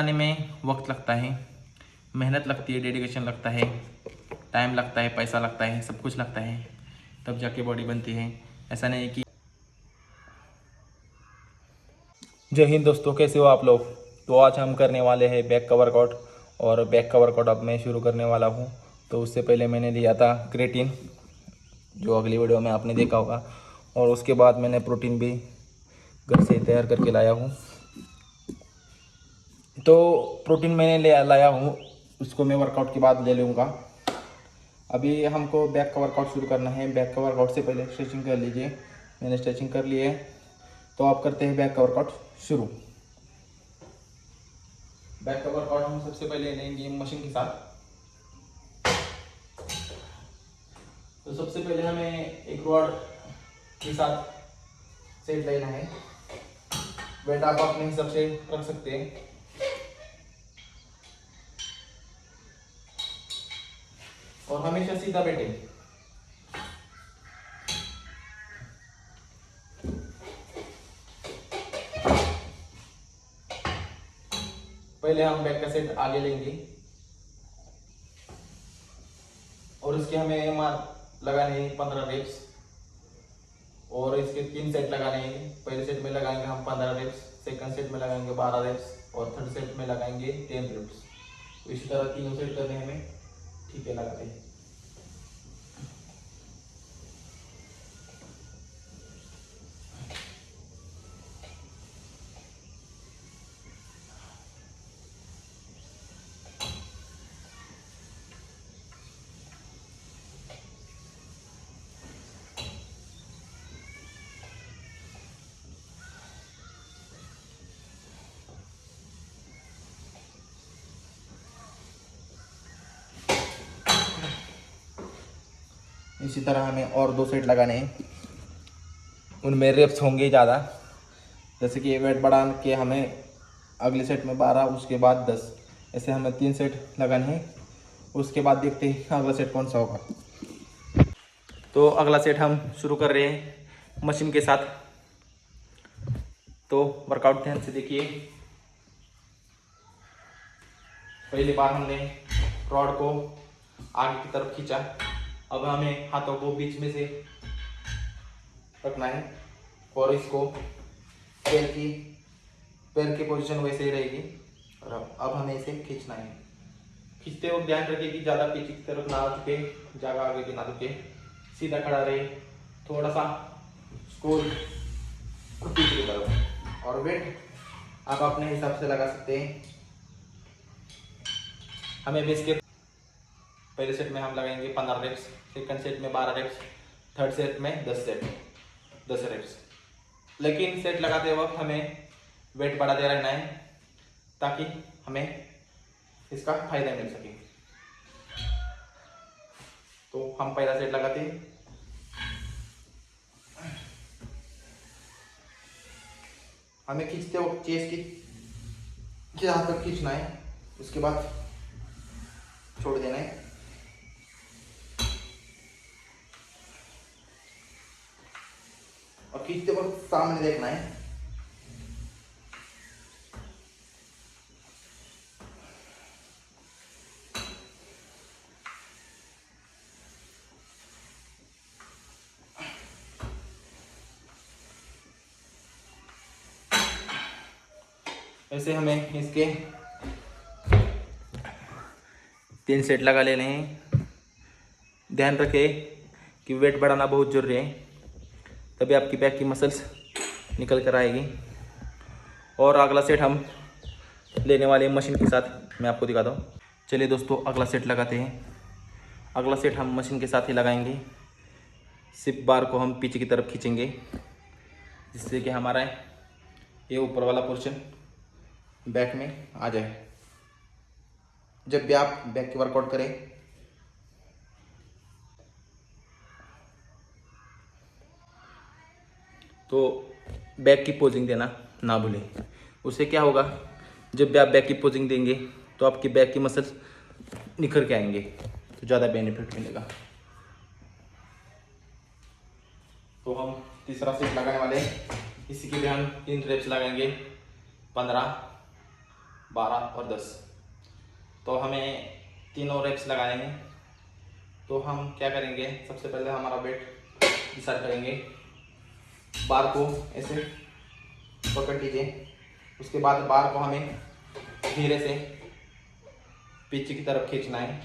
बनाने में वक्त लगता है, मेहनत लगती है, डेडिकेशन लगता है, टाइम लगता है, पैसा लगता है, सब कुछ लगता है, तब जाके बॉडी बनती है। ऐसा नहीं कि। जय हिंद दोस्तों, कैसे हो आप लोग। तो आज हम करने वाले हैं बैक का वर्कआउट। और बैक का वर्कआउट अब मैं शुरू करने वाला हूँ। तो उससे पहले मैंने लिया था क्रेटीन, जो अगली वीडियो में आपने देखा होगा। और उसके बाद मैंने प्रोटीन भी घर से तैयार करके लाया हूँ। तो प्रोटीन मैंने ले लाया हूँ, उसको मैं वर्कआउट के बाद ले लूँगा। अभी हमको बैक का वर्कआउट शुरू करना है। बैक का वर्कआउट से पहले स्ट्रेचिंग कर लीजिए। मैंने स्ट्रेचिंग कर ली है, तो आप करते हैं बैक का वर्कआउट शुरू। बैक का वर्कआउट हम सबसे पहले लेंगे मशीन के साथ। तो सबसे पहले हमें एक रॉड के साथ सेट लेना है। वेट आप अपने हिसाब से रख सकते हैं। और हमेशा सीधा बैठे। पहले हम बैक का सेट आगे लेंगे और इसके हमें लगाने हैं 15 रेप्स। और इसके 3 सेट लगाने हैं। पहले सेट में लगाएंगे हम 15 रेप्स, सेकंड सेट में लगाएंगे 12 रेप्स और थर्ड सेट में लगाएंगे 10 रेप्स। तो इसी तरह तीनों सेट करने हमें, ठीक है, लगाते हैं। इसी तरह हमें और 2 सेट लगाने हैं। उनमें रेप्स होंगे ज़्यादा। जैसे कि वेट बढ़ा के हमें अगले सेट में 12, उसके बाद 10, ऐसे हमें 3 सेट लगाने हैं। उसके बाद देखते हैं अगला सेट कौन सा होगा। तो अगला सेट हम शुरू कर रहे हैं मशीन के साथ। तो वर्कआउट ध्यान से देखिए। पहली बार हमने रॉड को आगे की तरफ खींचा। अब हमें हाथों को बीच में से रखना है और इसको पैर की पोजीशन वैसे ही रहेगी। और अब हमें इसे खींचना है। खींचते वक्त ध्यान रखिए कि ज़्यादा पीछे की तरफ ना झुके, ज़्यादा आगे भी ना झुके, सीधा खड़ा रहे। थोड़ा सा स्कूल पीछे की तरफ। और वेट आप अपने हिसाब से लगा सकते हैं। हमें बेस के पहले सेट में हम लगाएंगे 15 रेप्स, सेकंड सेट में 12 रेप्स, थर्ड सेट में 10 रेप्स। लेकिन सेट लगाते वक्त हमें वेट बढ़ाते रहना है ताकि हमें इसका फायदा मिल सके। तो हम पहला सेट लगाते हैं। हमें खींचते वक्त चेस्ट की जहाँ तक खींचना है, उसके बाद छोड़ देना है। और खींचते वक्त सामने देखना है। ऐसे हमें इसके 3 सेट लगा लेने हैं। ध्यान रखें कि वेट बढ़ाना बहुत जरूरी है, तभी आपकी बैक की मसल्स निकल कर आएगी। और अगला सेट हम लेने वाले मशीन के साथ मैं आपको दिखाता हूँ। चलिए दोस्तों, अगला सेट लगाते हैं। अगला सेट हम मशीन के साथ ही लगाएंगे। सिप बार को हम पीछे की तरफ खींचेंगे, जिससे कि हमारा ये ऊपर वाला पोर्शन बैक में आ जाए। जब भी आप बैक की वर्कआउट करें, तो बैक की पोजिंग देना ना भूलें। उससे क्या होगा, जब भी आप बैक की पोजिंग देंगे तो आपकी बैक की मसल्स निखर के आएंगे, तो ज़्यादा बेनिफिट मिलेगा। तो हम तीसरा सेट लगाने वाले हैं। इसी के लिए हम 3 रेप्स लगाएंगे 15, 12 और 10। तो हमें तीनों रेप्स लगाने हैं। तो हम क्या करेंगे, सबसे पहले हमारा वेट डिसाइड करेंगे। बार को ऐसे पकड़ लीजिए, उसके बाद बार को हमें धीरे से पीछे की तरफ खींचना है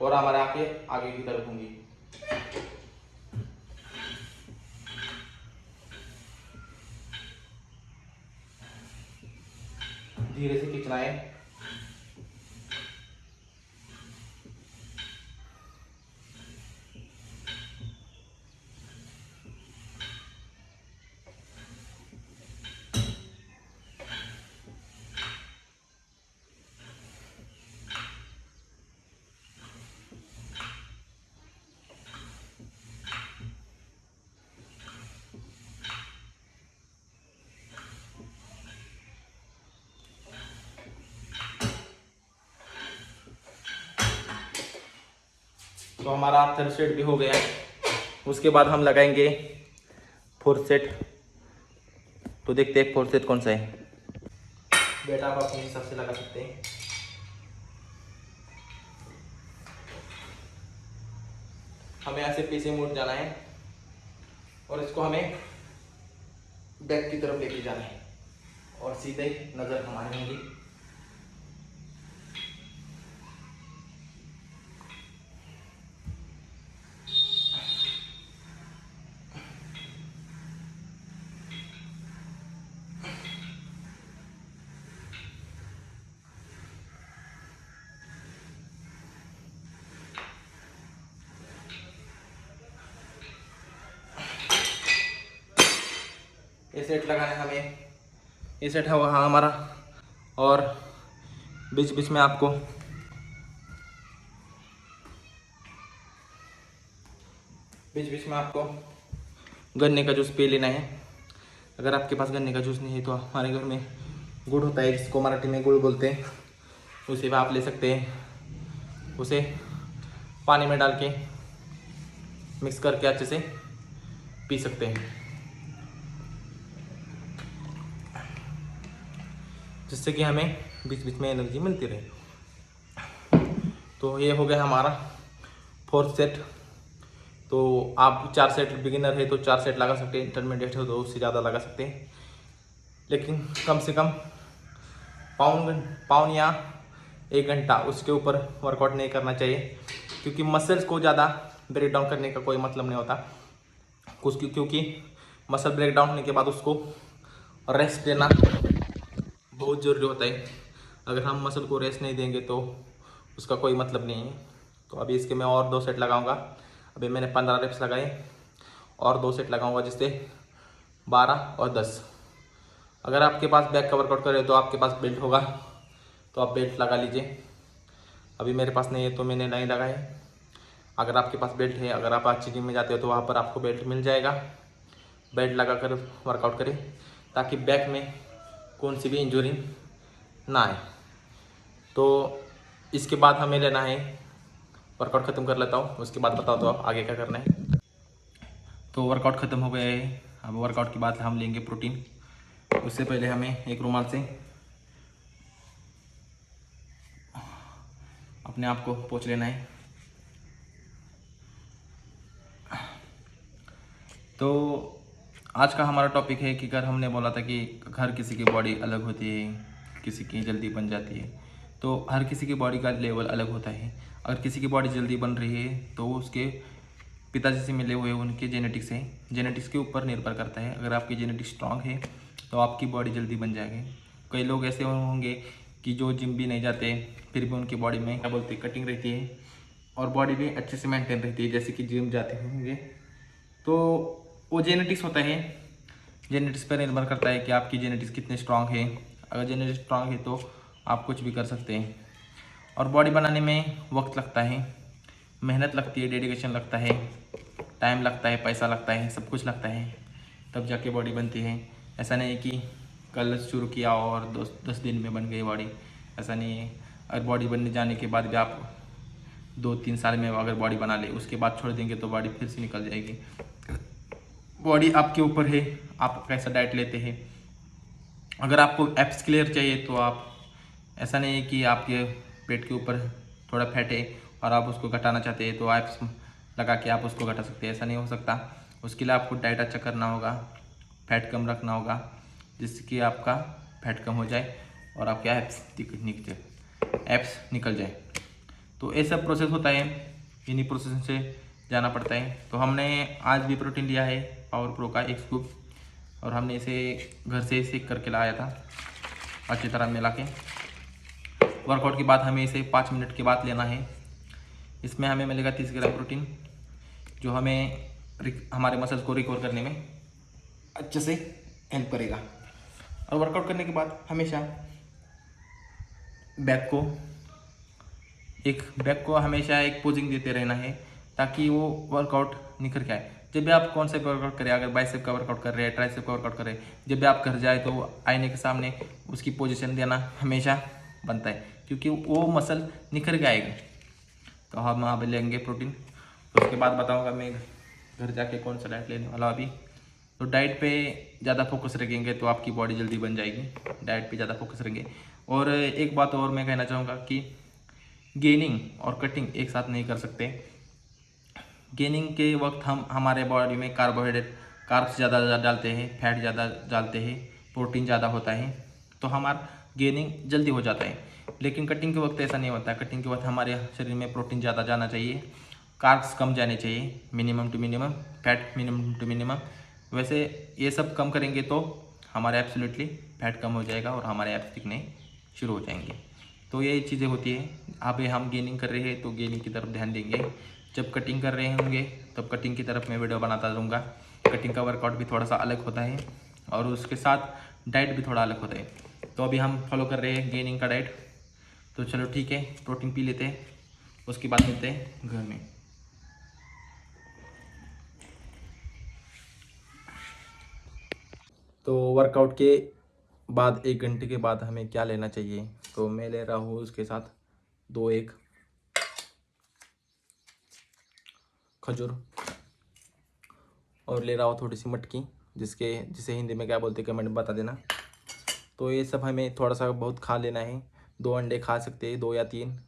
और हमारे आगे की तरफ होंगी। धीरे से खींचना है। तो हमारा थर्ड सेट भी हो गया। उसके बाद हम लगाएंगे फोर्थ सेट। तो देखते हैं फोर्थ सेट कौन सा है। बेटा आप अपने हिसाब से लगा सकते हैं। हमें ऐसे पीछे मुड़ जाना है और इसको हमें बैक की तरफ लेके जाना है और सीधे नजर हमारी होंगी। ये सेट लगाना है हमें। ये सेट है वहाँ हमारा। और बीच बीच में आपको गन्ने का जूस पी लेना है। अगर आपके पास गन्ने का जूस नहीं है तो हमारे घर में गुड़ होता है, जिसको मराठी में गुड़ बोलते हैं, उसे भी आप ले सकते हैं। उसे पानी में डाल के मिक्स करके अच्छे से पी सकते हैं, जिससे कि हमें बीच बीच में एनर्जी मिलती रहे। तो ये हो गया हमारा फोर्थ सेट। तो आप 4 सेट बिगिनर है तो 4 सेट लगा सकते हैं, इंटरमीडिएट है तो उससे ज़्यादा लगा सकते हैं, लेकिन कम से कम पाउन या 1 घंटा उसके ऊपर वर्कआउट नहीं करना चाहिए, क्योंकि मसल्स को ज़्यादा ब्रेक डाउन करने का कोई मतलब नहीं होता क्योंकि मसल ब्रेक डाउन होने के बाद उसको रेस्ट देना बहुत ज़रूरी होता है। अगर हम मसल को रेस्ट नहीं देंगे तो उसका कोई मतलब नहीं है। तो अभी इसके मैं और 2 सेट लगाऊंगा। अभी मैंने 15 रेप्स लगाए और 2 सेट लगाऊंगा, जिससे 12 और 10। अगर आपके पास बैक का वर्कआउट करें तो आपके पास बेल्ट होगा तो आप बेल्ट लगा लीजिए। अभी मेरे पास नहीं है तो मैंने नहीं लगाए। अगर आपके पास बेल्ट है, अगर आप अच्छी जिम में जाते हो तो वहाँ पर आपको बेल्ट मिल जाएगा। बेल्ट लगा कर वर्कआउट करें ताकि बैक में कौन सी भी इंजरी ना आए। तो इसके बाद हमें लेना है, वर्कआउट ख़त्म कर लेता हूँ, उसके बाद बताओ तो आगे क्या करना है। तो वर्कआउट ख़त्म हो गया है। अब वर्कआउट के बाद हम लेंगे प्रोटीन। उससे पहले हमें एक रुमाल से अपने आप को पोंछ लेना है। तो आज का हमारा टॉपिक है कि अगर हमने बोला था कि हर किसी की बॉडी अलग होती है, किसी की जल्दी बन जाती है, तो हर किसी की बॉडी का लेवल अलग होता है। अगर किसी की बॉडी जल्दी बन रही है तो उसके पिताजी से मिले हुए उनके जेनेटिक्स है, जेनेटिक्स के ऊपर निर्भर करता है। अगर आपकी जेनेटिक्स स्ट्रांग है तो आपकी बॉडी जल्दी बन जाएगी। कई लोग ऐसे होंगे कि जो जिम भी नहीं जाते फिर भी उनकी बॉडी में क्या बोलते कटिंग रहती है और बॉडी भी अच्छे से मेंटेन रहती है, जैसे कि जिम जाते होंगे। तो वो जेनेटिक्स होता है, जेनेटिक्स पर निर्भर करता है कि आपकी जेनेटिक्स कितने स्ट्रांग है। अगर जेनेटिक्स स्ट्रांग है तो आप कुछ भी कर सकते हैं। और बॉडी बनाने में वक्त लगता है, मेहनत लगती है, डेडिकेशन लगता है, टाइम लगता है, पैसा लगता है, सब कुछ लगता है, तब जाके बॉडी बनती है। ऐसा नहीं है कि कल शुरू किया और 10 दिन में बन गई बॉडी, ऐसा नहीं है। अगर बॉडी बनने जाने के बाद भी आप 2-3 साल में अगर बॉडी बना ले, उसके बाद छोड़ देंगे तो बॉडी फिर से निकल जाएगी। बॉडी आपके ऊपर है, आप कैसा डाइट लेते हैं, अगर आपको एप्स क्लियर चाहिए तो आप, ऐसा नहीं है कि आपके पेट के ऊपर थोड़ा फैट है और आप उसको घटाना चाहते हैं तो एप्स लगा के आप उसको घटा सकते हैं, ऐसा नहीं हो सकता। उसके लिए आपको डाइट अच्छा करना होगा, फैट कम रखना होगा, जिससे कि आपका फैट कम हो जाए और आपके एप्स निकल जाए। तो ये सब प्रोसेस होता है, इन्हीं प्रोसेस से जाना पड़ता है। तो हमने आज भी प्रोटीन लिया है पावर प्रो का 1 स्कूप, और हमने इसे घर से सेक करके लाया था अच्छी तरह मिला के। वर्कआउट के बाद हमें इसे 5 मिनट के बाद लेना है। इसमें हमें मिलेगा 30 ग्राम प्रोटीन, जो हमें हमारे मसल्स को रिकवर करने में अच्छे से हेल्प करेगा। और वर्कआउट करने के बाद हमेशा बैक को हमेशा एक पोजिंग देते रहना है, ताकि वो वर्कआउट निखर के आए। जब भी आप कौन सा वर्कआउट करें, अगर बाइसेप का वर्कआउट कर रहे हैं, ट्राइसेप का वर्कआउट कर रहे हैं, जब भी आप घर जाए तो आईने के सामने उसकी पोजीशन देना हमेशा बनता है, क्योंकि वो मसल निखर के आएगा। तो हम अब लेंगे प्रोटीन, उसके बाद बताऊँगा मैं घर जाके कौन सा डाइट लेने वाला अभी। तो डाइट पे ज़्यादा फोकस रखेंगे तो आपकी बॉडी जल्दी बन जाएगी, डाइट पे ज़्यादा फोकस रखेंगे। और एक बात और मैं कहना चाहूँगा कि गेनिंग और कटिंग एक साथ नहीं कर सकते। गेनिंग के वक्त हम हमारे बॉडी में कार्ब्स ज़्यादा डालते हैं, फैट ज़्यादा डालते हैं, प्रोटीन ज़्यादा होता है, तो हमारा गेनिंग जल्दी हो जाता है। लेकिन कटिंग के वक्त ऐसा नहीं होता है। कटिंग के वक्त हमारे शरीर में प्रोटीन ज़्यादा जाना चाहिए, कार्ब्स कम जाने चाहिए, minimum to minimum, fat minimum to minimum. वैसे ये सब कम करेंगे तो हमारे एब्सोल्युटली फैट कम हो जाएगा और हमारे एब्स दिखने शुरू हो जाएंगे। तो ये चीज़ें होती है। अब हम गेनिंग कर रहे हैं तो गेनिंग की तरफ ध्यान देंगे। जब कटिंग कर रहे होंगे तब कटिंग की तरफ मैं वीडियो बनाता रहूँगा। कटिंग का वर्कआउट भी थोड़ा सा अलग होता है और उसके साथ डाइट भी थोड़ा अलग होता है। तो अभी हम फॉलो कर रहे हैं गेनिंग का डाइट। तो चलो ठीक है, प्रोटीन पी लेते हैं, उसके बाद मिलते हैं घर में। तो वर्कआउट के बाद 1 घंटे के बाद हमें क्या लेना चाहिए, तो मैं ले रहा हूँ उसके साथ 2 एग, खजूर, और ले रहा हूँ थोड़ी सी मटकी, जिसे हिंदी में क्या बोलते हैं कमेंट में बता देना। तो ये सब हमें थोड़ा सा बहुत खा लेना है। 2 अंडे खा सकते हैं, 2 या 3,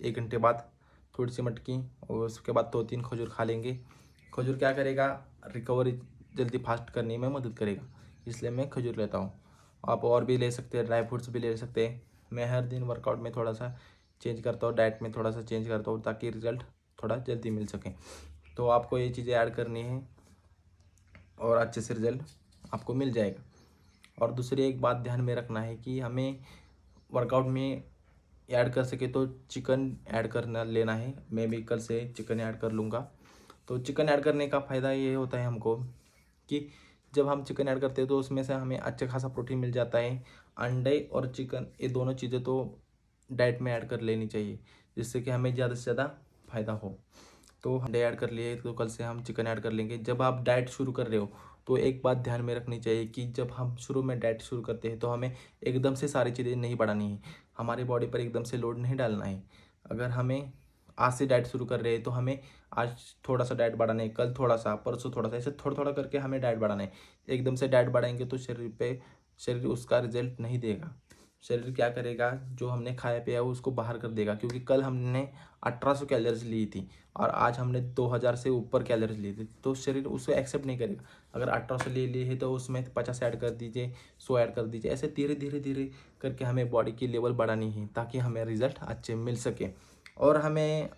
1 घंटे बाद। थोड़ी सी मटकी और उसके बाद 2-3 खजूर खा लेंगे। खजूर क्या करेगा, रिकवरी जल्दी फास्ट करने में मदद करेगा, इसलिए मैं खजूर लेता हूँ। आप और भी ले सकते हैं, ड्राई फ्रूट्स भी ले सकते हैं। मैं हर दिन वर्कआउट में थोड़ा सा चेंज करता हूँ, डाइट में थोड़ा सा चेंज करता हूँ, ताकि रिजल्ट थोड़ा जल्दी मिल सके। तो आपको ये चीज़ें ऐड करनी है और अच्छे से रिजल्ट आपको मिल जाएगा। और दूसरी एक बात ध्यान में रखना है कि हमें वर्कआउट में ऐड कर सके तो चिकन ऐड करना लेना है। मैं भी कल से चिकन ऐड कर लूँगा। तो चिकन ऐड करने का फ़ायदा ये होता है हमको कि जब हम चिकन ऐड करते हैं तो उसमें से हमें अच्छा खासा प्रोटीन मिल जाता है। अंडे और चिकन ये दोनों चीज़ें तो डाइट में ऐड कर लेनी चाहिए, जिससे कि हमें ज़्यादा से ज़्यादा फ़ायदा हो। तो अंडे ऐड कर लिए तो कल से हम चिकन ऐड कर लेंगे। जब आप डाइट शुरू कर रहे हो तो एक बात ध्यान में रखनी चाहिए कि जब हम शुरू में डाइट शुरू करते हैं तो हमें एकदम से सारी चीज़ें नहीं बढ़ानी है, हमारी बॉडी पर एकदम से लोड नहीं डालना है। अगर हमें आज से डाइट शुरू कर रहे हैं तो हमें आज थोड़ा सा डाइट बढ़ाना है, कल थोड़ा सा, परसों थोड़ा सा, ऐसे थोड़ा थोड़ा करके हमें डाइट बढ़ाना है। एकदम से डाइट बढ़ाएंगे तो शरीर उसका रिजल्ट नहीं देगा। शरीर क्या करेगा, जो हमने खाया पिया वो उसको बाहर कर देगा, क्योंकि कल हमने 1800 कैलोरीज ली थी और आज हमने 2000 से ऊपर कैलोरीज ली थी, तो शरीर उसे एक्सेप्ट नहीं करेगा। अगर 1800 ले ली है तो उसमें 50 ऐड कर दीजिए, 100 ऐड कर दीजिए, ऐसे धीरे धीरे धीरे करके हमें बॉडी की लेवल बढ़ानी है, ताकि हमें रिजल्ट अच्छे मिल सके। और हमें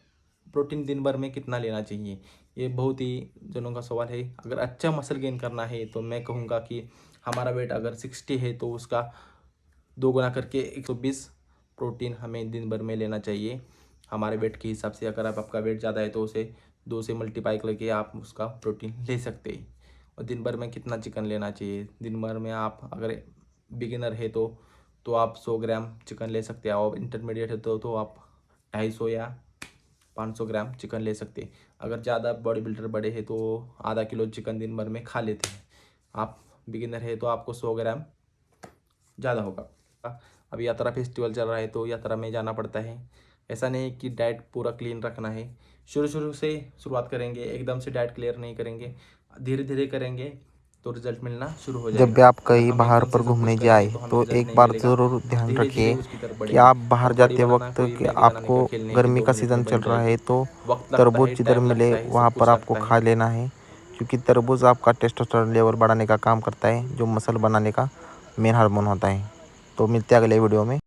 प्रोटीन दिन भर में कितना लेना चाहिए, ये बहुत ही जनों का सवाल है। अगर अच्छा मसल गेन करना है तो मैं कहूँगा कि हमारा वेट अगर 60 है तो उसका 2 गुना करके 120 प्रोटीन हमें दिन भर में लेना चाहिए। हमारे वेट के हिसाब से, अगर आपका वेट ज़्यादा है तो उसे 2 से मल्टीप्लाई करके आप उसका प्रोटीन ले सकते हैं। और दिन भर में कितना चिकन लेना चाहिए, दिन भर में आप अगर बिगिनर है तो आप 100 ग्राम चिकन ले सकते हैं, और इंटरमीडिएट है तो आप 250 या 500 ग्राम चिकन ले सकते हैं। अगर ज़्यादा बॉडी बिल्डर बड़े हैं तो आधा किलो चिकन दिन भर में खा लेते हैं। आप बिगिनर है तो आपको 100 ग्राम ज़्यादा होगा। अब यात्रा फेस्टिवल चल रहा है तो यात्रा में जाना पड़ता है। ऐसा नहीं कि डाइट पूरा क्लीन रखना है, शुरू से शुरुआत करेंगे, एकदम से डाइट क्लियर नहीं करेंगे, धीरे धीरे करेंगे तो रिजल्ट मिलना शुरू हो जब जाएगा। भी आप अगर कहीं हम बाहर एकदम पर से सब घूमने कुछ जाए करेंगे तो हमें तो रिजल्ट एक नहीं बार मिलेगा, ज़रूर ध्यान धीरे धीरे रखिए उसकी तरफ कि बढ़ेंगे। आप बाहर और बॉडी जाते बनाना वक्त कोई कि मैगी बनाने का आपको खेल नहीं है कि गर्मी 2 का मिनट सीज़न में चल बन रहा है जाएगी। तो वक्त लगता तरबूज है, जिधर टाइम मिले लगता है, वहाँ सब पर कुछ आपको लगता खा है। लेना है, क्योंकि तरबूज आपका टेस्टोस्टेरोन लेवल बढ़ाने का काम करता है, जो मसल बनाने का मेन हार्मोन होता है। तो मिलते हैं अगले वीडियो में।